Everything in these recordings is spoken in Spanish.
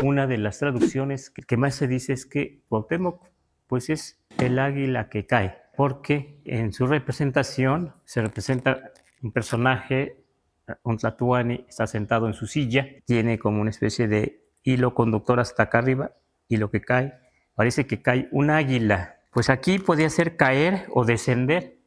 una de las traducciones que más se dice es que Cuauhtémoc pues es el águila que cae, porque en su representación se representa un personaje, un tlatoani, está sentado en su silla, tiene como una especie de hilo conductor hasta acá arriba, y lo que cae, parece que cae un águila. Pues aquí podía ser caer o descender.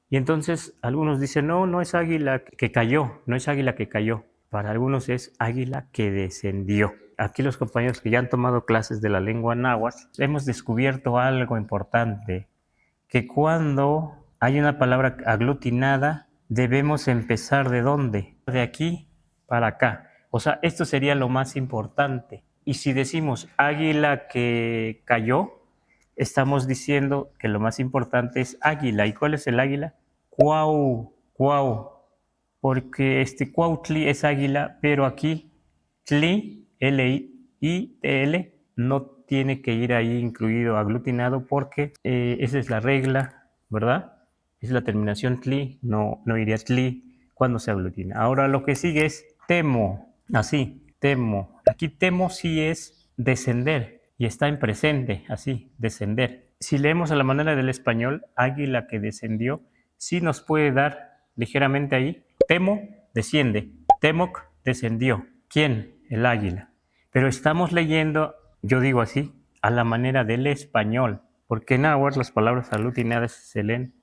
Y entonces algunos dicen, no, no es águila que cayó, no es águila que cayó. Para algunos es águila que descendió. Aquí los compañeros que ya han tomado clases de la lengua náhuatl, hemos descubierto algo importante, que cuando hay una palabra aglutinada, debemos empezar ¿de dónde? De aquí para acá. O sea, esto sería lo más importante. Y si decimos águila que cayó, estamos diciendo que lo más importante es águila. ¿Y cuál es el águila? Cuau, cuau. Porque cuautli es águila, pero aquí tli, L-I-T-L, no tiene que ir ahí incluido aglutinado porque esa es la regla, ¿verdad? Es la terminación tli, no iría tli cuando se aglutina. Ahora lo que sigue es temo, así, temo. Aquí temo sí es descender y está en presente, así, descender. Si leemos a la manera del español, águila que descendió, sí nos puede dar ligeramente ahí, temo, desciende, temoc, descendió. ¿Quién? El águila. Pero estamos leyendo, yo digo así, a la manera del español, porque en náhuatl las palabras aglutinadas se leen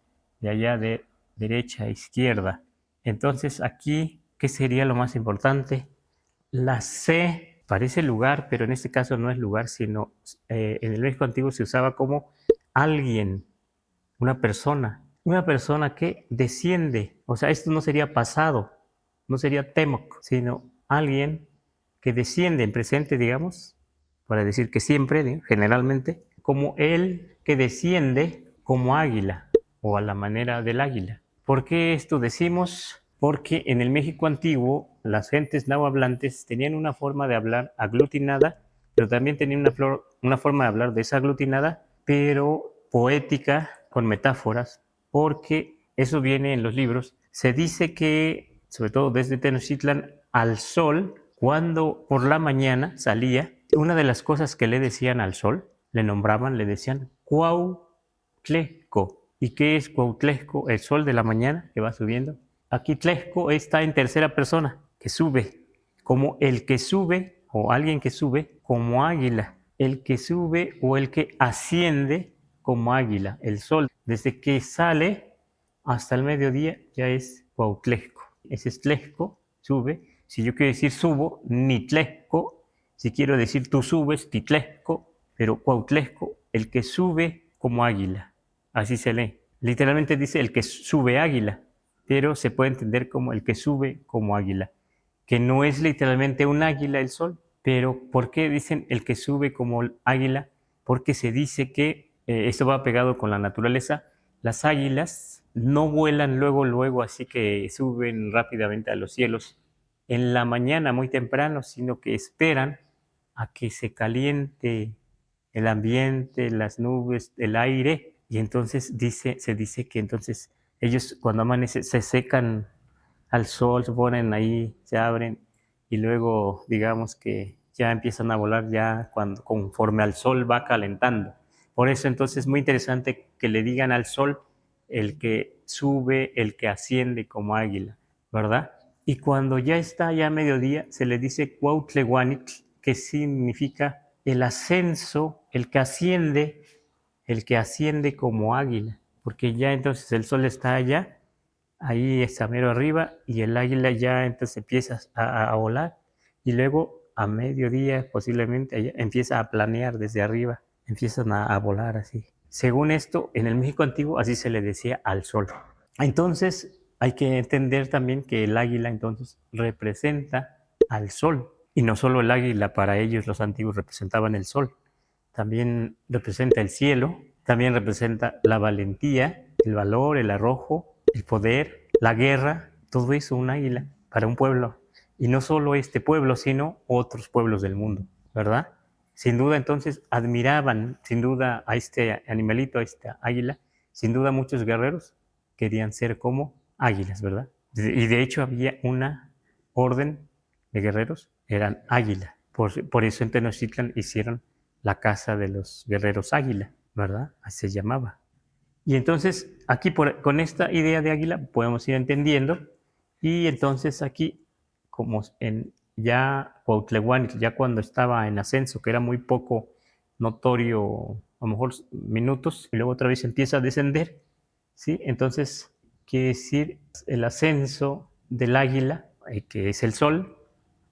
de allá de derecha a izquierda. Entonces aquí, ¿qué sería lo más importante? La C parece lugar, pero en este caso no es lugar, sino en el México antiguo se usaba como alguien, una persona que desciende. O sea, esto no sería pasado, no sería temoc, sino alguien que desciende en presente, digamos, para decir que siempre, generalmente, como el que desciende como águila o a la manera del águila. ¿Por qué esto decimos? Porque en el México antiguo las gentes nahuablantes tenían una forma de hablar aglutinada, pero también tenían una forma de hablar desaglutinada, pero poética, con metáforas, porque eso viene en los libros. Se dice que, sobre todo desde Tenochtitlan, al sol, cuando por la mañana salía, una de las cosas que le decían al sol, le nombraban, le decían Cuautlesco. ¿Y qué es Cuautlesco? El sol de la mañana que va subiendo. Aquí Tlesco está en tercera persona, que sube, como el que sube o alguien que sube como águila, el que sube o el que asciende como águila. El sol, desde que sale hasta el mediodía, ya es Cuautlesco. Ese es Tlesco, sube. Si yo quiero decir subo, Nitlesco. Si quiero decir tú subes, Titlesco. Pero Cuautlesco, el que sube como águila. Así se lee. Literalmente dice el que sube águila, pero se puede entender como el que sube como águila, que no es literalmente un águila el sol, pero ¿por qué dicen el que sube como águila? Porque se dice que esto va pegado con la naturaleza. Las águilas no vuelan luego, así que suben rápidamente a los cielos en la mañana muy temprano, sino que esperan a que se caliente el ambiente, las nubes, el aire, y entonces se dice que entonces ellos cuando amanece se secan al sol, se ponen ahí, se abren y luego digamos que ya empiezan a volar ya conforme al sol va calentando. Por eso entonces es muy interesante que le digan al sol el que sube, el que asciende como águila, ¿verdad? Y cuando ya está ya mediodía se le dice Cuautlehuanitl, que significa el ascenso, el que asciende como águila, porque ya entonces el sol está allá, ahí está mero arriba, y el águila ya entonces empieza a volar, y luego a mediodía posiblemente empieza a planear desde arriba, empiezan a volar así. Según esto, en el México antiguo así se le decía al sol. Entonces hay que entender también que el águila entonces representa al sol, y no solo el águila, para ellos los antiguos representaban el sol, también representa el cielo, también representa la valentía, el valor, el arrojo, el poder, la guerra, todo eso un águila para un pueblo. Y no solo este pueblo, sino otros pueblos del mundo, ¿verdad? Sin duda entonces admiraban, sin duda, a este animalito, a esta águila, sin duda muchos guerreros querían ser como águilas, ¿verdad? Y de hecho había una orden de guerreros, eran águila. Por eso en Tenochtitlan hicieron la casa de los guerreros águila, ¿verdad? Así se llamaba. Y entonces aquí con esta idea de águila podemos ir entendiendo, y entonces aquí, como en ya Cuautlehuán, ya cuando estaba en ascenso, que era muy poco notorio, a lo mejor minutos, y luego otra vez empieza a descender, ¿sí? Entonces quiere decir el ascenso del águila, que es el sol,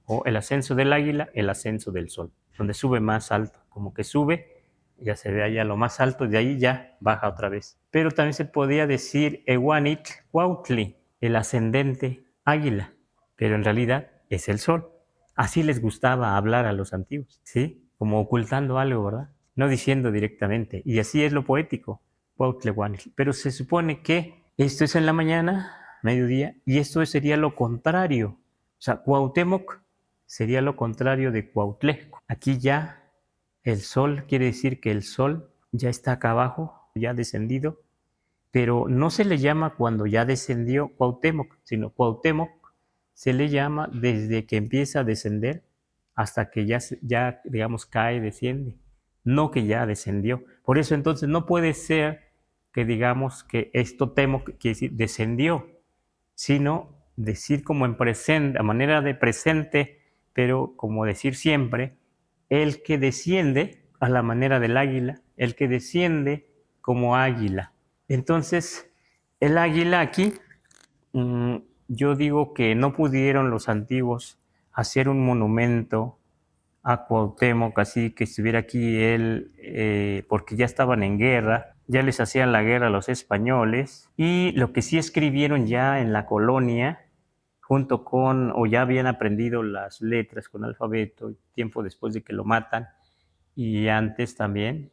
o el ascenso del águila, el ascenso del sol, donde sube más alto, como que sube, ya se ve allá lo más alto, de ahí ya baja otra vez. Pero también se podía decir Ewanit Cuautli, el ascendente águila, pero en realidad es el sol. Así les gustaba hablar a los antiguos, ¿sí? Como ocultando algo, ¿verdad? No diciendo directamente. Y así es lo poético, Cuautlehuanitl. Pero se supone que esto es en la mañana, mediodía, y esto sería lo contrario. O sea, Cuauhtémoc sería lo contrario de Cuauhtleco. Aquí ya el sol quiere decir que el sol ya está acá abajo, ya descendido, pero no se le llama cuando ya descendió Cuauhtémoc, sino Cuauhtémoc se le llama desde que empieza a descender hasta que ya digamos, cae, desciende, no que ya descendió. Por eso entonces no puede ser que digamos que esto Temoc quiere decir descendió, sino decir como en presente, a manera de presente, pero como decir siempre, el que desciende a la manera del águila, el que desciende como águila. Entonces, el águila aquí, yo digo que no pudieron los antiguos hacer un monumento a Cuauhtémoc, así que estuviera aquí él, porque ya estaban en guerra, ya les hacían la guerra a los españoles, y lo que sí escribieron ya en la colonia, junto con, o ya habían aprendido las letras con alfabeto, tiempo después de que lo matan, y antes también,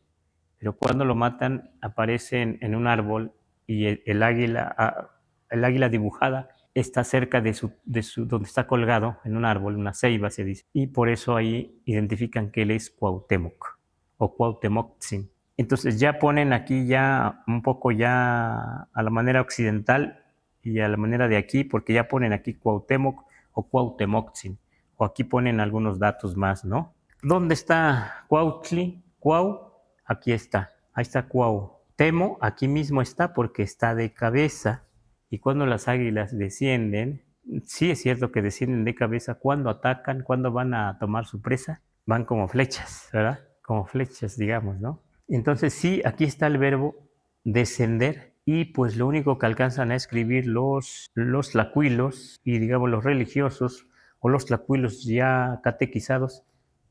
pero cuando lo matan aparece en un árbol, y el águila dibujada está cerca donde está colgado, en un árbol, una ceiba se dice, y por eso ahí identifican que él es Cuauhtémoc o Cuauhtémoczin. Entonces ya ponen aquí ya un poco ya a la manera occidental y a la manera de aquí, porque ya ponen aquí Cuauhtémoc o Cuauhtémoczin, o aquí ponen algunos datos más, ¿no? ¿Dónde está Cuautli? Cuau, aquí está. Ahí está Cuau. Temo, aquí mismo está porque está de cabeza. Y cuando las águilas descienden, sí es cierto que descienden de cabeza. Cuando atacan, cuando van a tomar su presa, van como flechas, ¿verdad? Como flechas, digamos, ¿no? Entonces sí, aquí está el verbo descender, y pues lo único que alcanzan a escribir los tlacuilos y digamos los religiosos o los tlacuilos ya catequizados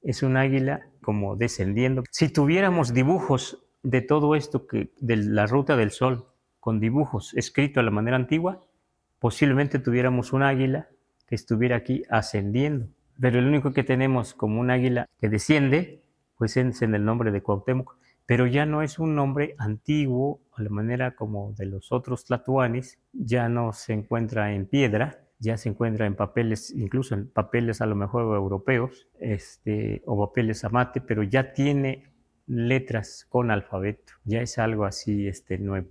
es un águila como descendiendo. Si tuviéramos dibujos de todo esto, de la ruta del sol, con dibujos escritos a la manera antigua, posiblemente tuviéramos un águila que estuviera aquí ascendiendo. Pero el único que tenemos como un águila que desciende, pues es en el nombre de Cuauhtémoc, pero ya no es un nombre antiguo, a la manera como de los otros tlatoanis, ya no se encuentra en piedra, ya se encuentra en papeles, incluso en papeles a lo mejor europeos, o papeles amate, pero ya tiene letras con alfabeto, ya es algo así nuevo.